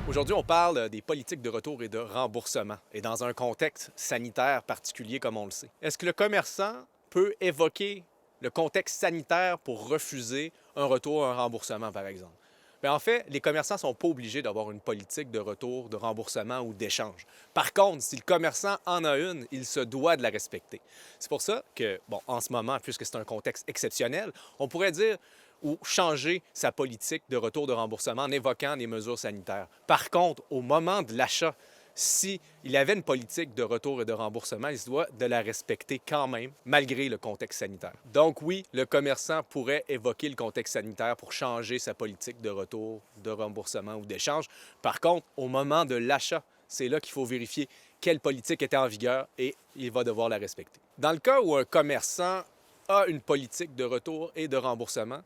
Aujourd'hui, on parle des politiques de retour et de remboursement, et dans un contexte sanitaire particulier comme on le sait. Est-ce que le commerçant peut évoquer le contexte sanitaire pour refuser un retour ou un remboursement, par exemple? Bien, en fait, les commerçants ne sont pas obligés d'avoir une politique de retour, de remboursement ou d'échange. Par contre, si le commerçant en a une, il se doit de la respecter. C'est pour ça que, bon, en ce moment, puisque c'est un contexte exceptionnel, on pourrait dire ou changer sa politique de retour de remboursement en évoquant des mesures sanitaires. Par contre, au moment de l'achat, s'il avait une politique de retour et de remboursement, il se doit de la respecter quand même, malgré le contexte sanitaire. Donc oui, le commerçant pourrait évoquer le contexte sanitaire pour changer sa politique de retour, de remboursement ou d'échange. Par contre, au moment de l'achat, c'est là qu'il faut vérifier quelle politique était en vigueur et il va devoir la respecter. Dans le cas où un commerçant a une politique de retour et de remboursement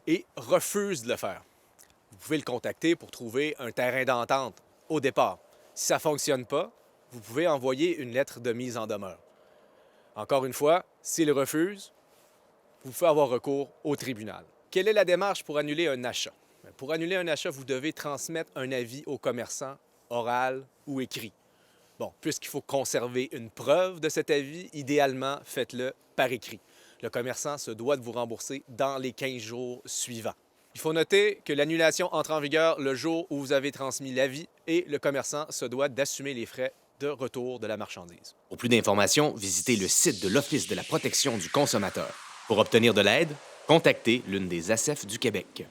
et refuse de le faire, vous pouvez le contacter pour trouver un terrain d'entente au départ. Si ça ne fonctionne pas, vous pouvez envoyer une lettre de mise en demeure. Encore une fois, s'il refuse, vous pouvez avoir recours au tribunal. Quelle est la démarche pour annuler un achat? Pour annuler un achat, vous devez transmettre un avis au commerçant, oral ou écrit. Bon, puisqu'il faut conserver une preuve de cet avis, idéalement, faites-le par écrit. Le commerçant se doit de vous rembourser dans les 15 jours suivants. Il faut noter que l'annulation entre en vigueur le jour où vous avez transmis l'avis et le commerçant se doit d'assumer les frais de retour de la marchandise. Pour plus d'informations, visitez le site de l'Office de la protection du consommateur. Pour obtenir de l'aide, contactez l'une des ACEF du Québec.